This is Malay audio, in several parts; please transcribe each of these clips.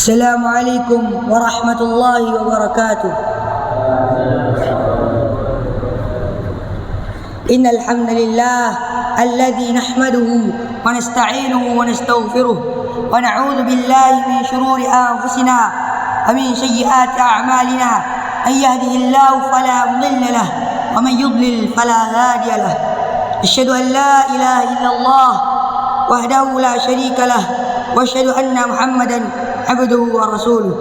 السلام عليكم ورحمة الله وبركاته. إن الحمد لله الذي نحمده ونستعينه ونستغفره ونعوذ بالله من شرور أنفسنا ومن سيئات أعمالنا. من يهده الله فلا مضل له ومن يضلل فلا هادي له. أشهد أن لا إله إلا الله وحده لا شريك له وأشهد أن محمدا عبده ورسوله.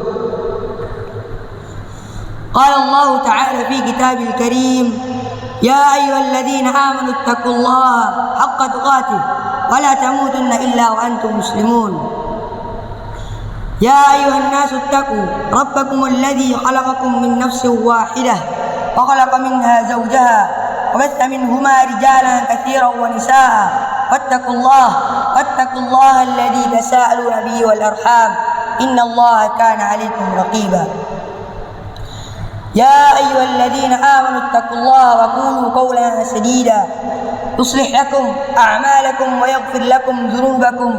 قال الله تعالى في كتابه الكريم: يا أيها الذين آمنوا اتقوا الله حق تقاته ولا تموتن إلا وأنتم مسلمون. يا أيها الناس اتقوا ربكم الذي خلقكم من نفس واحدة وخلق منها زوجها وبث منهما رجالا كثيرا ونساء واتقوا الله الذي تساءلون به والأرحام إن الله كان عليكم رقيبا. يا أيها الذين آمنوا اتقوا الله وقولوا قولا سديدا يصلح لكم أعمالكم ويغفر لكم ذنوبكم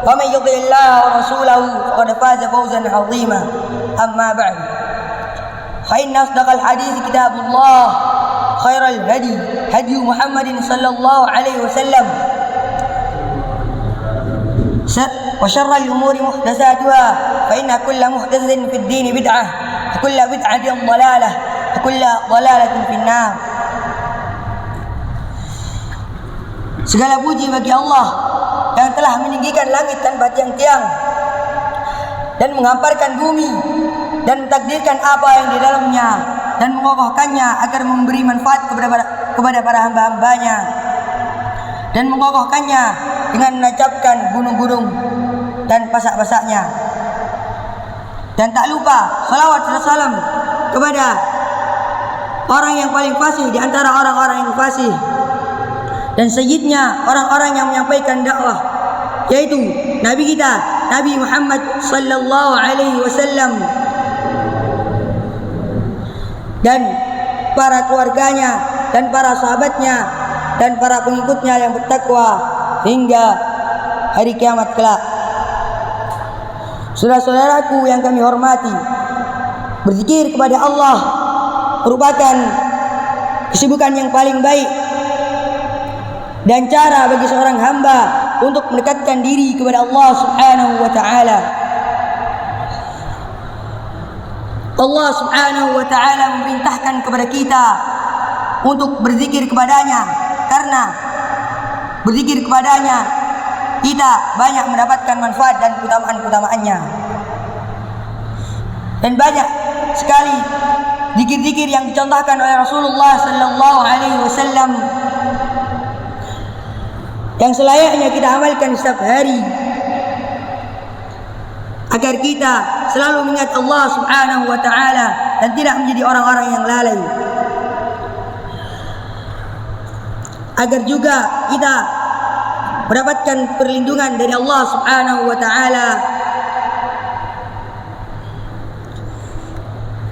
ومن يطع الله ورسوله فقد فاز فوزا عظيما. أما بعد، فإن أصدق الحديث كتاب الله، خير الهدي هدي محمد صلى الله عليه وسلم، وشر الأمور محدثاتها فإن كل محدثة في الدين بدعة وكل بدعة ضلالة وكل ضلالة في النار. Segala puji bagi Allah yang telah meninggikan langit tanpa tiang-tiang dan menghamparkan bumi dan mentakdirkan apa yang di dalamnya dan mengokohkannya agar memberi manfaat kepada para hamba-hambanya dan mengokohkannya dengan menancapkan gunung-gunung dan pasak-pasaknya. Dan tak lupa salawat dan salam kepada orang yang paling fasih di antara orang-orang yang fasih dan sayyidnya orang-orang yang menyampaikan dakwah, yaitu Nabi kita Nabi Muhammad sallallahu alaihi wasallam dan para keluarganya dan para sahabatnya dan para pengikutnya yang bertakwa hingga hari kiamat kelak. Saudara-saudaraku yang kami hormati, berzikir kepada Allah merupakan kesibukan yang paling baik dan cara bagi seorang hamba untuk mendekatkan diri kepada Allah Subhanahu wa taala. Allah Subhanahu wa taala memerintahkan kepada kita untuk berzikir kepadanya, karena berzikir kepadanya kita banyak mendapatkan manfaat dan keutamaan-keutamaannya. Dan banyak sekali zikir-zikir yang dicontohkan oleh Rasulullah sallallahu alaihi wasallam yang selayaknya kita amalkan setiap hari agar kita selalu mengingat Allah Subhanahu wa taala dan tidak menjadi orang-orang yang lalai. Agar juga kita mendapatkan perlindungan dari Allah Subhanahu wa taala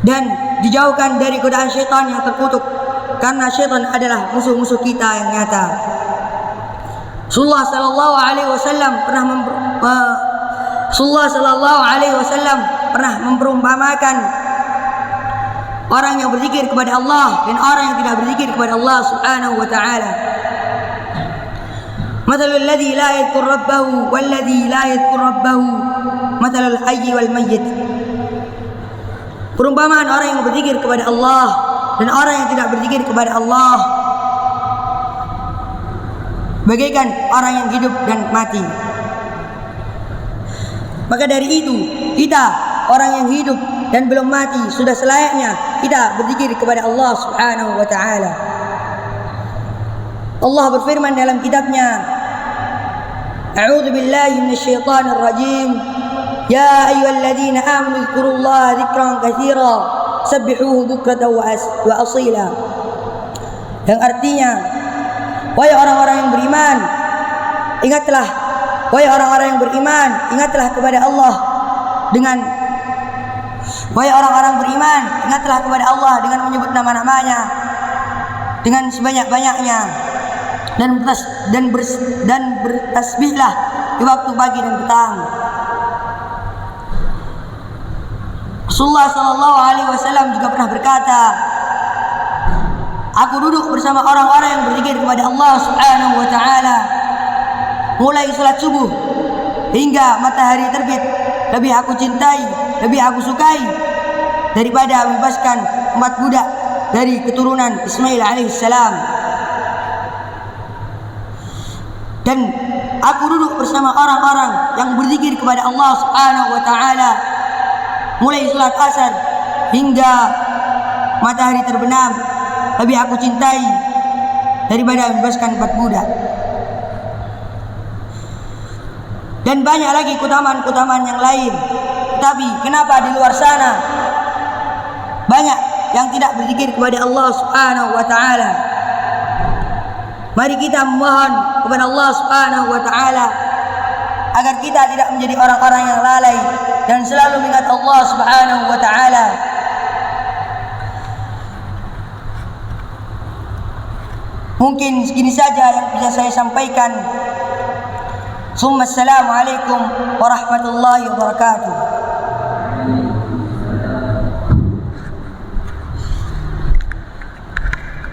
dan dijauhkan dari godaan syaitan yang terkutuk, karena syaitan adalah musuh-musuh kita yang nyata. Rasulullah sallallahu alaihi wasallam pernah memperumpamakan orang yang berzikir kepada Allah dan orang yang tidak berzikir kepada Allah Subhanahu wa taala. Mathalul ladzi la yadhkur rabbahu wal ladzi la yadhkur rabbahu mathalul hayy wal mayyit. Perumpamaan orang yang berzikir kepada Allah dan orang yang tidak berzikir kepada Allah bagaikan orang yang hidup dan mati. Maka dari itu, kita orang yang hidup dan belum mati sudah selayaknya kita berzikir kepada Allah Subhanahu wa taala. Allah berfirman dalam kitabnya, A'udzu billahi minasyaitonir rajim. Ya ayyuhalladzina amanu dzkurullaha dzikran katsira sabbihuhu bukratan wa asila. Yang artinya, wahai orang-orang yang beriman, ingatlah, wahai orang-orang yang beriman, ingatlah kepada Allah dengan wahai orang-orang beriman, ingatlah kepada Allah dengan menyebut nama-namanya dengan sebanyak-banyaknya dan bertasbihlah di waktu pagi dan petang. Rasulullah sallallahu alaihi wasallam juga pernah berkata, aku duduk bersama orang-orang yang berzikir kepada Allah Subhanahu wa taala mulai salat subuh hingga matahari terbit. Lebih aku cintai, lebih aku sukai daripada membebaskan 4 budak dari keturunan Ismail alaihissalam. Dan aku duduk bersama orang-orang yang berzikir kepada Allah Subhanahu wa taala mulai salat asar hingga matahari terbenam. Lebih aku cintai daripada membebaskan 4 budak. Dan banyak lagi keutamaan-keutamaan yang lain. Tapi kenapa di luar sana banyak yang tidak berzikir kepada Allah Subhanahu wa taala? Mari kita memohon kepada Allah Subhanahu wa taala agar kita tidak menjadi orang-orang yang lalai dan selalu mengingat Allah Subhanahu wa taala. Mungkin segini saja yang bisa saya sampaikan. Assalamualaikum warahmatullahi wabarakatuh.